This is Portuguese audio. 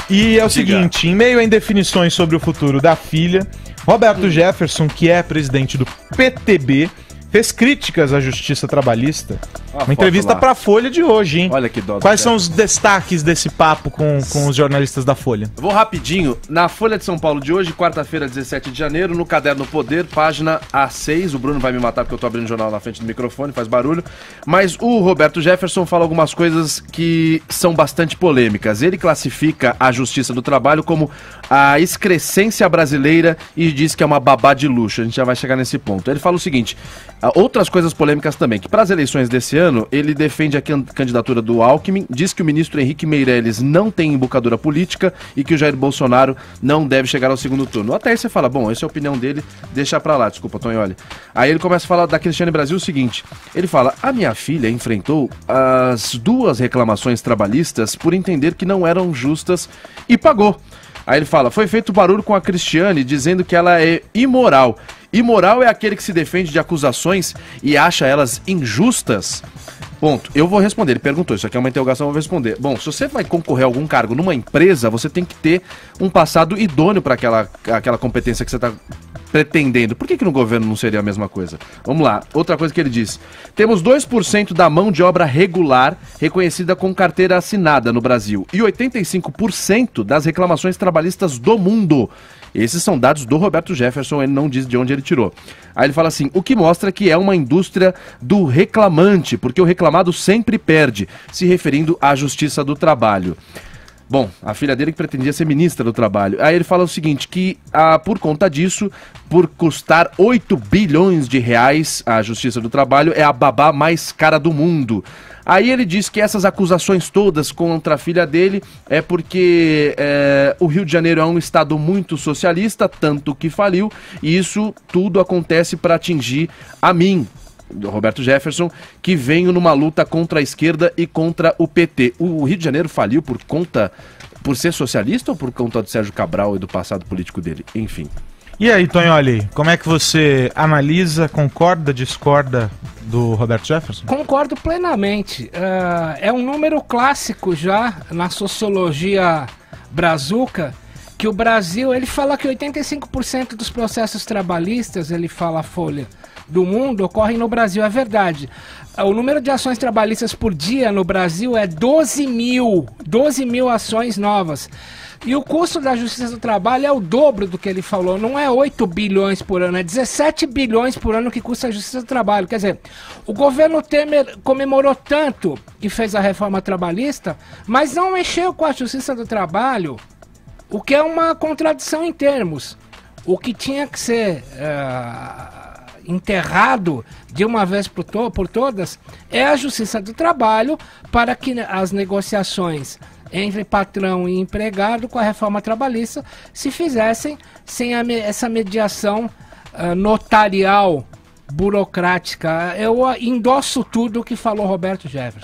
E é o seguinte, em meio a indefinições sobre o futuro da filha, Roberto Jefferson, que é presidente do PTB, fez críticas à justiça trabalhista. Uma entrevista para a Folha de hoje, hein? Olha que dó. Quais são os destaques desse papo com os jornalistas da Folha? Vou rapidinho. Na Folha de São Paulo de hoje, quarta-feira, 17 de janeiro, no Caderno Poder, página A6. O Bruno vai me matar porque eu tô abrindo o jornal na frente do microfone, faz barulho. Mas o Roberto Jefferson fala algumas coisas que são bastante polêmicas. Ele classifica a Justiça do Trabalho como a excrescência brasileira e diz que é uma babá de luxo. A gente já vai chegar nesse ponto. Ele fala o seguinte, outras coisas polêmicas também, que para as eleições desse ano, ele defende a candidatura do Alckmin, diz que o ministro Henrique Meirelles não tem embocadura política e que o Jair Bolsonaro não deve chegar ao segundo turno. Até aí você fala, bom, essa é a opinião dele, deixa pra lá, desculpa, Tonholi. Aí ele começa a falar da Cristiane Brasil o seguinte, ele fala, a minha filha enfrentou as 2 reclamações trabalhistas por entender que não eram justas e pagou. Aí ele fala, foi feito barulho com a Cristiane dizendo que ela é imoral. Imoral é aquele que se defende de acusações e acha elas injustas? Ponto. Eu vou responder. Ele perguntou, isso aqui é uma interrogação, eu vou responder. Bom, se você vai concorrer a algum cargo numa empresa, você tem que ter um passado idôneo para aquela competência que você está pretendendo. Por que no governo não seria a mesma coisa? Vamos lá. Outra coisa que ele diz. Temos 2% da mão de obra regular reconhecida com carteira assinada no Brasil e 85% das reclamações trabalhistas do mundo. Esses são dados do Roberto Jefferson, ele não diz de onde ele tirou. Aí ele fala assim, o que mostra que é uma indústria do reclamante, porque o reclamado sempre perde, se referindo à Justiça do Trabalho. Bom, a filha dele que pretendia ser ministra do Trabalho. Aí ele fala o seguinte, que por conta disso, por custar 8 bilhões de reais, a Justiça do Trabalho é a babá mais cara do mundo. Aí ele diz que essas acusações todas contra a filha dele é porque o Rio de Janeiro é um estado muito socialista, tanto que faliu, e isso tudo acontece para atingir a mim, do Roberto Jefferson, que venho numa luta contra a esquerda e contra o PT. O Rio de Janeiro faliu por ser socialista ou por conta de Sérgio Cabral e do passado político dele? Enfim. E aí, Tonholi, como é que você analisa, concorda, discorda do Roberto Jefferson? Concordo plenamente. É um número clássico já na sociologia brazuca, que o Brasil, ele fala que 85% dos processos trabalhistas, ele fala a Folha, do mundo ocorrem no Brasil, é verdade. O número de ações trabalhistas por dia no Brasil é 12 mil ações novas. E o custo da Justiça do Trabalho é o dobro do que ele falou, não é 8 bilhões por ano, é 17 bilhões por ano que custa a Justiça do Trabalho. Quer dizer, o governo Temer comemorou tanto que fez a reforma trabalhista, mas não mexeu com a Justiça do Trabalho, o que é uma contradição em termos. O que tinha que ser enterrado de uma vez por todas é a Justiça do Trabalho, para que as negociações entre patrão e empregado com a reforma trabalhista se fizessem sem essa mediação notarial, burocrática. Eu endosso tudo o que falou Roberto Jefferson.